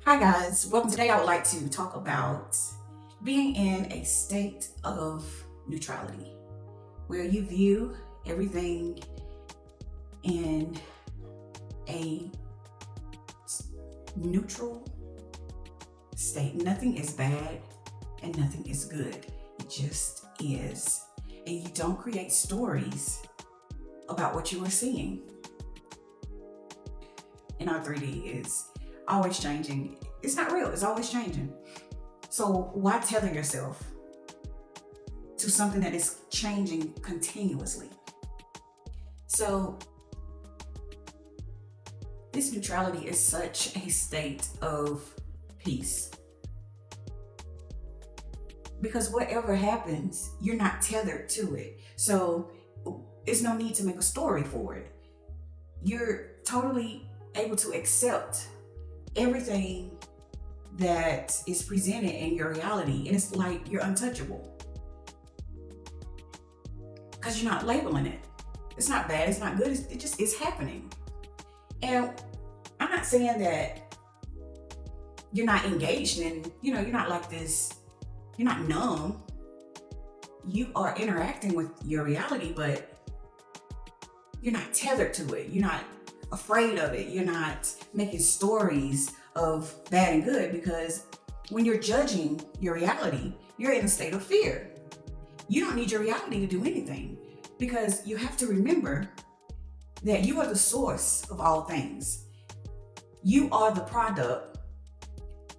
Hi guys, welcome. Today I would like to talk about being in a state of neutrality, where you view everything in a neutral state. Nothing is bad and nothing is good. It just is. And you don't create stories about what you are seeing. And our 3D is always changing. It's not real, it's always changing. So why tether yourself to something that is changing continuously? So this neutrality is such a state of peace. Because whatever happens, you're not tethered to it. So there's no need to make a story for it. You're totally able to accept everything that is presented in your reality, and it's like you're untouchable because you're not labeling it. It's not bad, it's not good, it just is happening. And I'm not saying that you're not engaged in, you're not like this, you're not numb. You are interacting with your reality, but you're not tethered to it. You're not afraid of it. You're not making stories of bad and good, because when you're judging your reality, you're in a state of fear. You don't need your reality to do anything, because you have to remember that you are the source of all things. You are the product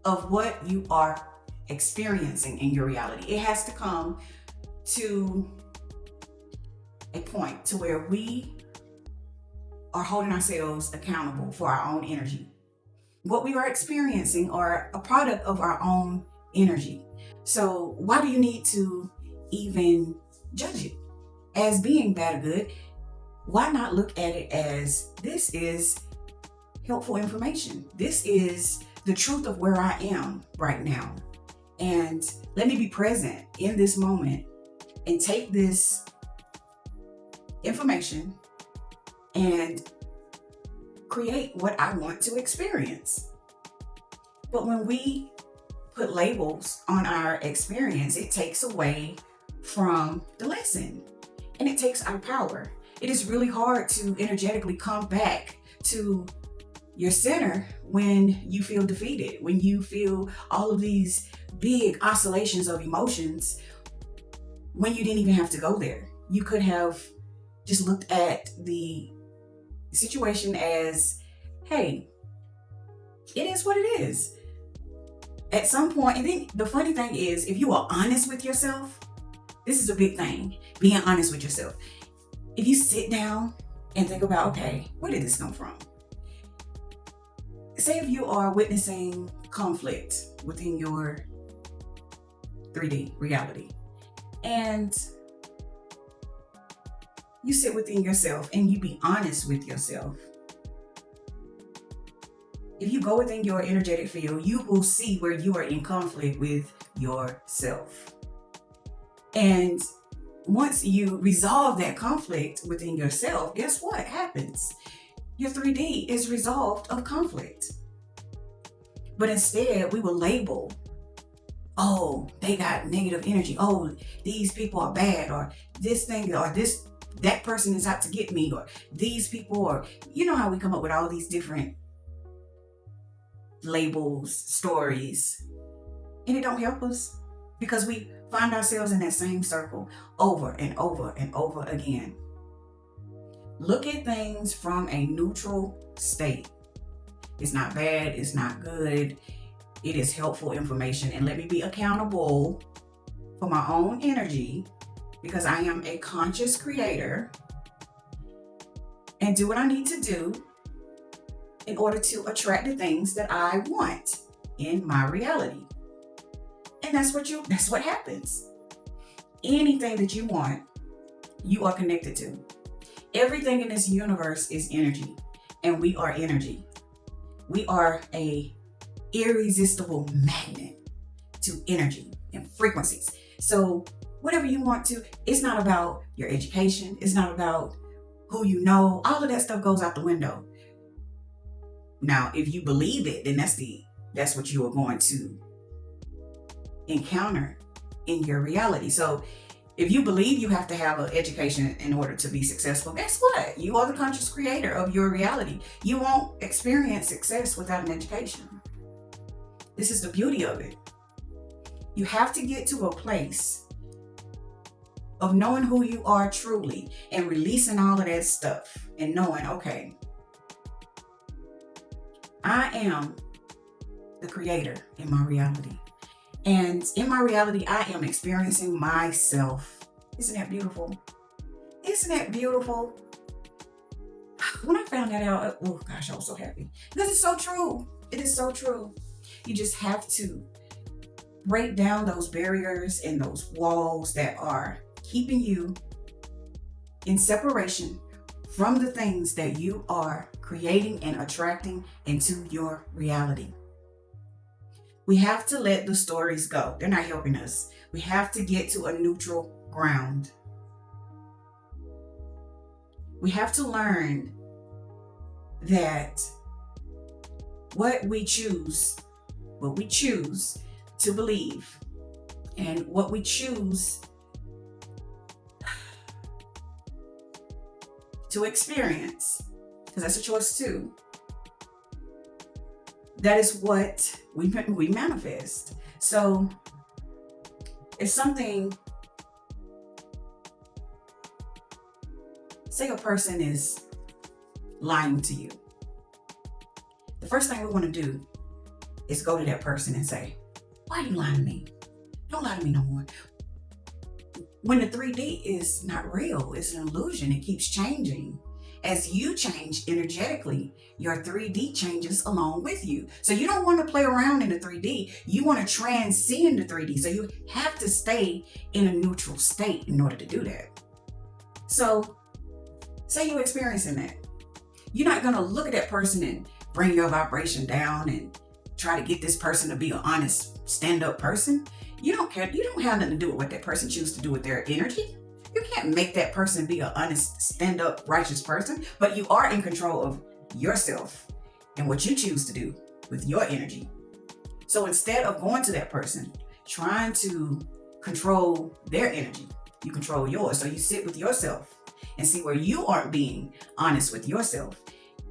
of what you are experiencing in your reality. It has to come to a point to where we are holding ourselves accountable for our own energy. What we are experiencing are a product of our own energy. So why do you need to even judge it as being bad or good? Why not look at it as, this is helpful information. This is the truth of where I am right now. And let me be present in this moment and take this information and create what I want to experience. But when we put labels on our experience, it takes away from the lesson and it takes our power. It is really hard to energetically come back to your center when you feel defeated, when you feel all of these big oscillations of emotions, when you didn't even have to go there. You could have just looked at the situation as, hey, it is what it is. At some point, and then the funny thing is, if you are honest with yourself, this is a big thing, being honest with yourself. If you sit down and think about, okay, where did this come from? Say if you are witnessing conflict within your 3D reality, and you sit within yourself and you be honest with yourself. If you go within your energetic field, you will see where you are in conflict with yourself. And once you resolve that conflict within yourself, guess what happens? Your 3D is resolved of conflict. But instead, we will label, oh, they got negative energy. Oh, these people are bad, or this thing, or that person is out to get me, or these people, or you know how we come up with all these different labels, stories, and it don't help us, because we find ourselves in that same circle over and over and over again. Look at things from a neutral state. It's not bad, it's not good, it is helpful information, and let me be accountable for my own energy, because I am a conscious creator, and do what I need to do in order to attract the things that I want in my reality. And that's what happens. Anything that you want, you are connected to. Everything in this universe is energy, and we are energy. We are a irresistible magnet to energy and frequencies. So whatever you want to, it's not about your education, it's not about who you know, all of that stuff goes out the window. Now, if you believe it, then that's the that's what you are going to encounter in your reality. So if you believe you have to have an education in order to be successful, guess what? You are the conscious creator of your reality. You won't experience success without an education. This is the beauty of it. You have to get to a place of knowing who you are truly and releasing all of that stuff and knowing, okay, I am the creator in my reality. And in my reality, I am experiencing myself. Isn't that beautiful? Isn't that beautiful? When I found that out, oh gosh, I was so happy. Because it's so true. It is so true. You just have to break down those barriers and those walls that are keeping you in separation from the things that you are creating and attracting into your reality. We have to let the stories go. They're not helping us. We have to get to a neutral ground. We have to learn that what we choose to believe and what we choose to experience, because that's a choice too, that is what we manifest. So if something, say a person is lying to you, the first thing we want to do is go to that person and say, why are you lying to me? Don't lie to me no more. When the 3D is not real, it's an illusion. It keeps changing. As you change energetically, your 3D changes along with you. So you don't want to play around in the 3D. You want to transcend the 3D. So you have to stay in a neutral state in order to do that. So say you're experiencing that. You're not going to look at that person and bring your vibration down and try to get this person to be an honest, stand-up person. You don't care. You don't have nothing to do with what that person chooses to do with their energy. You can't make that person be an honest, stand-up, righteous person, but you are in control of yourself and what you choose to do with your energy. So instead of going to that person, trying to control their energy, you control yours. So you sit with yourself and see where you aren't being honest with yourself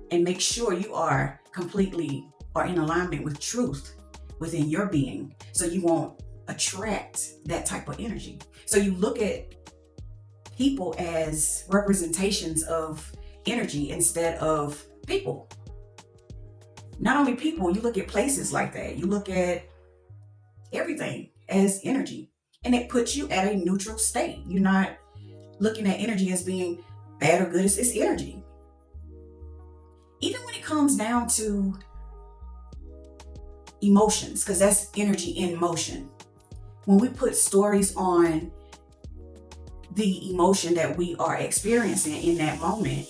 and make sure you are completely or in alignment with truth within your being, so you won't attract that type of energy. So you look at people as representations of energy instead of people. Not only people, you look at places like that. You look at everything as energy, and it puts you at a neutral state. You're not looking at energy as being bad or good. It's energy. Even when it comes down to emotions, because that's energy in motion. When we put stories on the emotion that we are experiencing in that moment,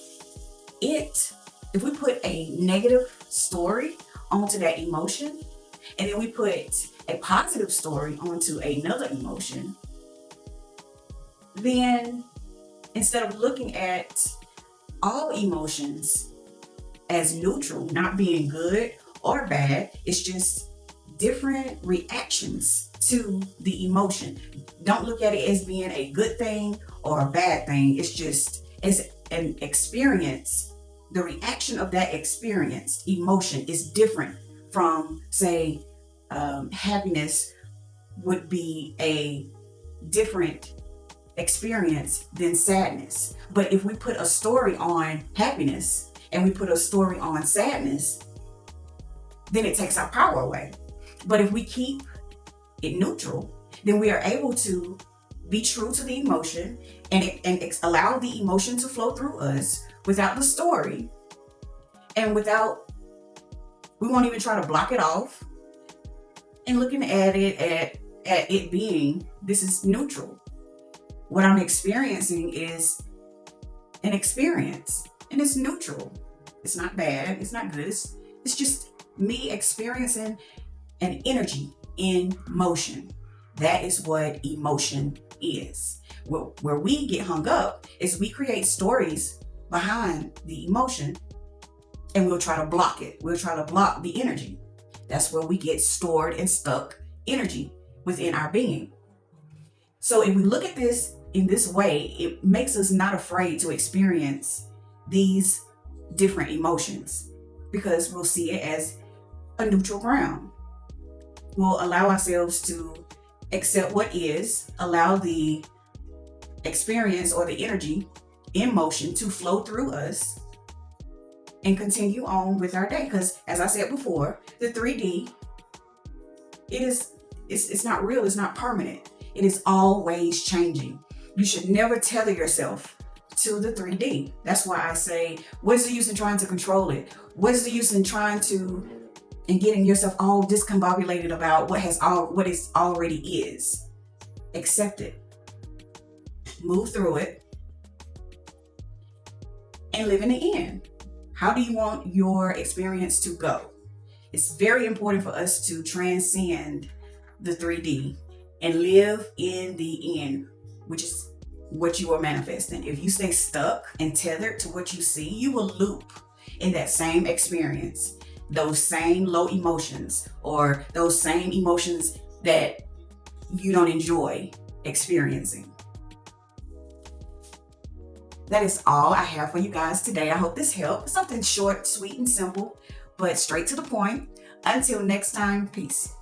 if we put a negative story onto that emotion, and then we put a positive story onto another emotion, then instead of looking at all emotions as neutral, not being good or bad, it's just different reactions to the emotion. Don't look at it as being a good thing or a bad thing. It's just as an experience. The reaction of that experienced emotion is different from, say, happiness would be a different experience than sadness. But if we put a story on happiness and we put a story on sadness, then it takes our power away. But if we keep it neutral, then we are able to be true to the emotion and allow the emotion to flow through us without the story, and we won't even try to block it off, and looking at it being, this is neutral. What I'm experiencing is an experience, and it's neutral. It's not bad, it's not good, it's just me experiencing an energy in motion. That is what emotion is. Where we get hung up is we create stories behind the emotion, and we'll try to block it. We'll try to block the energy. That's where we get stored and stuck energy within our being. So if we look at this in this way, it makes us not afraid to experience these different emotions, because we'll see it as a neutral ground. We'll allow ourselves to accept what is, allow the experience or the energy in motion to flow through us, and continue on with our day. Because as I said before, the 3D, it's not real, it's not permanent. It is always changing. You should never tether yourself to the 3D. That's why I say, what is the use in trying to control it? What is the use in trying to and getting yourself all discombobulated about what is already is? Accept it. Move through it and live in the end. How do you want your experience to go? It's very important for us to transcend the 3D and live in the end, which is what you are manifesting. If you stay stuck and tethered to what you see, you will loop in that same experience, those same low emotions, or those same emotions that you don't enjoy experiencing. That is all I have for you guys today. I hope this helped. Something short, sweet, and simple, but straight to the point. Until next time, peace.